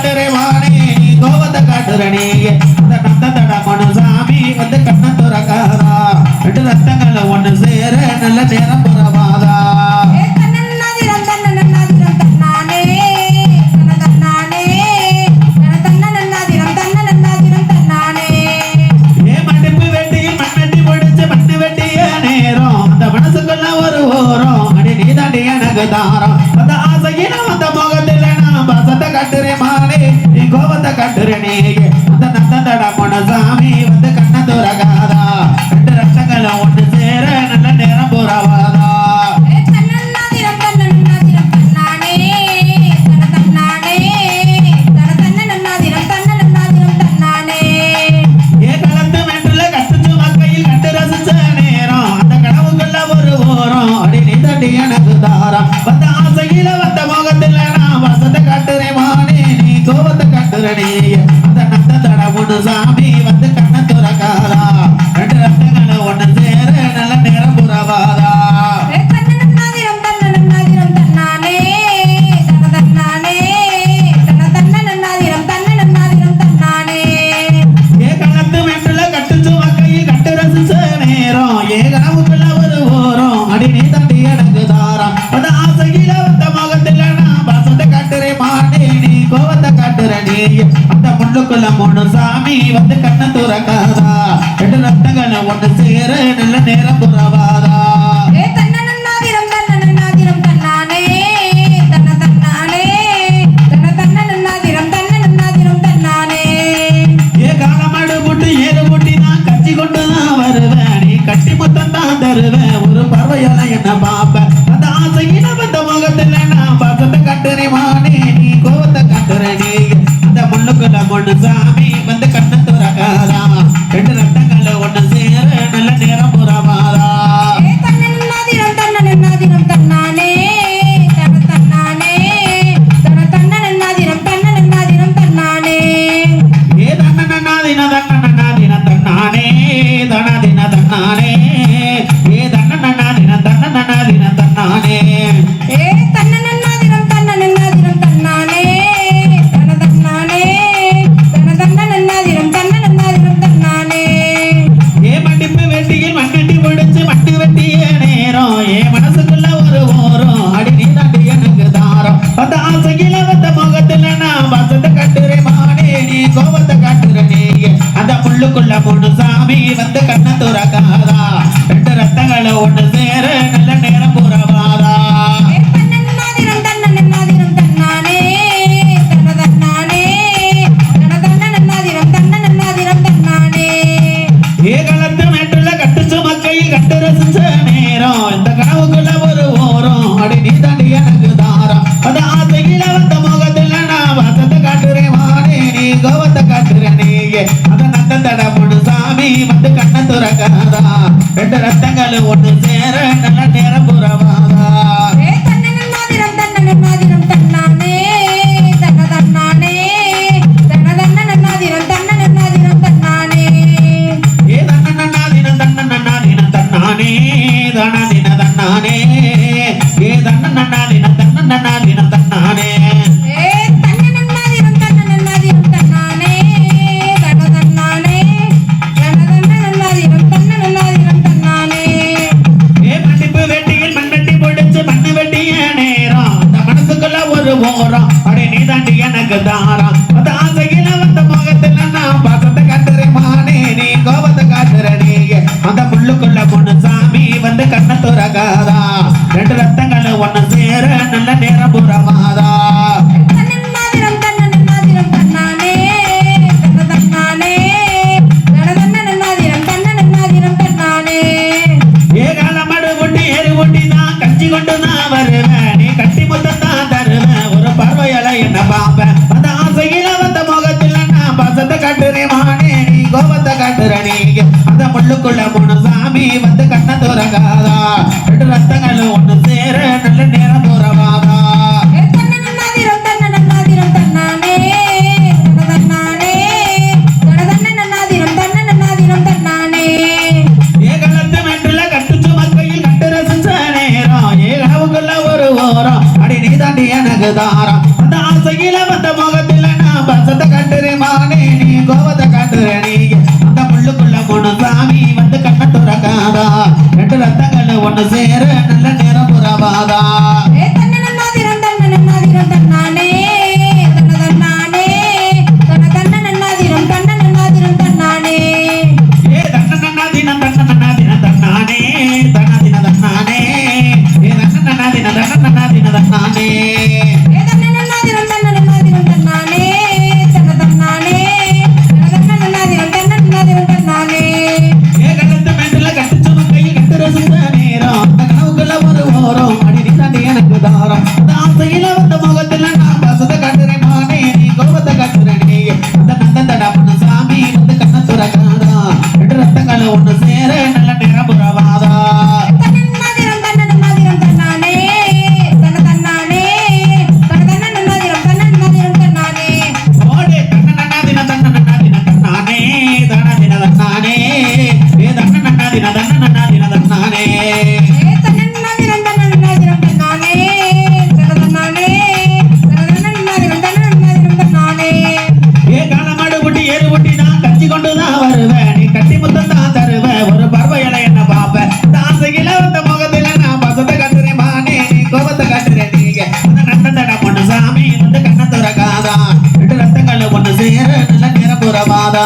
காட்டுறே மானே நீ கோவத்தை காட்டுறனே அந்த நந்ததட மனுசாமி வந்து கண்ண துறக்காதா ரெண்டு ரத்தங்களை ஒண்ணு சேர நல்ல நேரம் புறவாதா தாரம் அந்த ஆசையில வந்த முகத்தில் நான் பாசத்தை கட்டுறே மானே நீ கோவத்தை கட்டுறனே அந்த நந்ததட மனசாமி வந்து கண்ண துறக்காதா ரெண்டு ரத்தங்களை ஒன்று சேர நல்ல நேரம் புறவாதா ஏ கலந்து மென்றுல கத்துச்சு மக்கையில் கண்டு ரசிச்ச நேரம் அந்த கனவுக்குள்ள ஒரு ஓரம் அடி நீ தண்டி எனக்கு தாரம் வந்த ஆசையில வந்த முகத்தில் நான் வசத்தை காட்டுறேன் மானே நீ கோவத்தை காட்டுறனே அந்த நந்ததட மனுசாமி வந்து கண்ண துறக்காதா ரெண்டு ரத்தங்களை ஒண்ணு சேர நல்ல நேரம் புறவாதா ஏ கலந்து மென்றுல கட்டுச்சு மக்கையில் கட்டு ரசிச்ச நேரம் ஏ கனவுக்குள்ள ஒரு ஓரம் அடி நீ தண்டி எனக்கு தாரம் அந்த ஆசையில வந்த முகத்தில் நான் வசத்தை காட்டுறேன் மானே நீ கோவத்தை காட்டுறனே அந்த முள்ளுக்குள்ள மூணு சாமி வந்து கண்ண துறக்காதா ரெண்டு ரத்தங்களை ஒண்ணு சேர நல்ல நேரம் புறவாதா ஏ காலமாடு போட்டு ஏறு போட்டி நான் கட்சி கொண்டு தான் வருவேன் நீ கட்டி மொத்தம் தான் தருவேன் ஒரு பறவையால என்ன பாப்ப அந்த ஆசையில வந்த முகத்தில் நான் பாசத்தை கட்டுறேன் மானே நீ கோவத்தை காட்டுறனே அந்த முள்ளுக்குள்ள மூணு சாமி வந்து கண்ண துறக்காதா ரெண்டு ரத்தங்களை ஒண்ணு சேர நல்ல நேரம் புறவாதா ஏ தன்னன்னாதின தன்னன்னாதின தன்னானே தனதின தன்னானே ஏ தன்னன்னாதின தன்னன்னாதின தன்னானே ஏ மண்டிப்பு வெட்டியில் மண்ணட்டி பிடிச்சு மட்டு வெட்டிய நேரம் ஏ மனசுக்குள்ள ஒரு ஓரம் அடி நீ தாண்டி எனக்கு தாரம் அந்த ஆசையில வந்த முகத்தில் நான் வசத்தை கட்டுறேன் மானே நீ கோவத்தை காட்டுறனே அந்த முள்ளுக்குள்ள மூணு சாமி வந்து கண்ண துறக்காதா ரெண்டு ரத்தங்களை ஒண்ணு சேர நல்ல நேரம் புறவாதா ஏ கலந்து மென்றுல கட்டுச்சு மக்கையில் கட்டு ரசிச்ச நேரம் இந்த கனவுக்குள்ள ஒரு ஓரம் அடி நீ தாண்டி எனக்கு தாரம் அந்த ஆசையில வந்த முகத்தில் நான் வசத்தை காட்டுறேன் மானே நீ கோவத்தை காட்டுறனே அந்த நந்ததட மனுசாமி வந்து கண்ண துறக்காதா ரெண்டு ரத்தங்களை ஒண்ணு சேர நல்ல நேரம் புறவாதா ஏ தன்னன்னாதின தன்னன்னாதின தன்னானே தனதின தன்னானே ஏ தன்னன்னாதின தன்னன்னாதின தன்னானே ஏ மண்டிப்பு வெட்டியில் மண்ணட்டி பிடிச்சு மண்ணு வெட்டிய நேரம் அந்த மனசுக்குள்ள ஒரு ஓரம் அடி நீ தாண்டி எனக்கு தாரம் அந்த ஆசையில வந்த முகத்தில் நான் பாசத்தை காட்டுறேன் மானே நீ கோவத்தை காட்டுறனே அந்த முள்ளுக்குள்ள பொண்ணு சாமி வந்து கண்ண துறக்காதா ரெண்டு ரத்தங்களை ஒண்ணு சேர நல்ல நேரம் புறவாதா ஏ காலமாடு போட்டு ஏறு போட்டி நான் கட்சி கொண்டு நான் வருவேன் நீ கட்டி மொத்தம் தான் தருவேன் ஒரு பறவையால என்ன பாப்பேன் அந்த ஆசையில வந்த முகத்தில் நான் பாசத்தை காட்டுறேன் மானே நீ கோபத்தை காட்டுறனே அந்த முள்ளுக்குள்ள மூணு சாமி வந்து கண்ண துறக்காதா ரெண்டு ரத்தங்களும் ஒண்ணு சேர நல்ல நேரம் புறவாதா ஏ கலந்து மென்றுல கட்டுச்சு மக்கையில் கட்டு ரசிச்ச நேரம் ஏ கனவுக்குள்ள ஒரு ஓரம் அடி நீ தாண்டி எனக்கு தாரம் அந்த ஆசையில வந்த முகத்தில் நான் பாசத்தை காட்டுறே மானே நீ கோபத்தை காட்டுற நீ அந்த முள்ளுக்குள்ள மூணு சாமி வந்து கண்ண துறக்காதா ரெண்டு ரத்தங்கள் ஒண்ணு சேர நல்ல நேரம் புறவாதா ஏ தன்னன்னாதிரம் தன்னன்னாதிரம் தன்னானே தன்னதன்னானே தன்னதன்னன்னாதிரம் தன்னன்னாதிரம் தன்னானே ஏ தன்னன்னாதினம் தன்னன்னாதினம் தன்னானே தன்னதின தன்னானே ஏ தன்னன்னாதினம் தன்னன்னாதினம் தன்னானே ஏ தன்னன்னாதிரம் தன்னன்னாதிரம் தன்னானே தன்னதன்னானே தன்னதன்னன்னாதிரம் தன்னன்னாதிரம் தன்னானே ஏ கண்ணத்து மேட்டுல கட்டுச்சு கையில் கட்டு ரசித்த நேரம் அந்த கனவுக்குள்ள ஒரு ஓரம் அடி நீ தாண்டி எனக்கு தாரம் அந்த ஆசையில வந்த முகத்துல நான் பாசத்தை காட்டுறேன் மானே நீ கோபத்தை காட்டுறேன் நீ அந்த நந்தந்தடா பண்ண சாமி வந்து கண்ண துறக்காதா ரெண்டு ரத்தங்களை ஒண்ணு சேர நல்ல நேரம் புறவாதா தன்னன்னாதிரம் தன்னன்னாதிரம் தன்னானே தன்னதன்னானே தன்னதன்னன்னாதிரம் தன்னன்னாதிரம் தன்னானே ஓடே தன்னன்னாதின தன்னன்னாதின தன்னானே தன்னதின தன்னானே ஏ தன்னன்னாதின தன்னன்னாதின தன்னானே ஏ தன்னன்னாதிரம் தன்னன்னாதிரம் தன்னானே தன்னதன்னானே தன்னதன்னன்னாதிரம் தன்னன்னாதிரம் தன்னானே ஏ காலமாடு குட்டி ஏறு குட்டி நான் கட்சி கொண்டுதான் வருவேன் நீ கட்டி முத்தம் தான் தருவேன் ஒரு பறவையில என்ன பாப்பேன் ஆசையில வந்த முகத்துல நான் பசத்தை கட்டுறேன் மானே நீ கோபத்தை கட்டுறேன் நீங்க அந்த நந்தந்தட பொண்ணு சாமி வந்து கண்ண துறக்காதா ரெண்டு ரத்தங்கள் ஒண்ணு சேர நல்ல நேரம் புறவாதா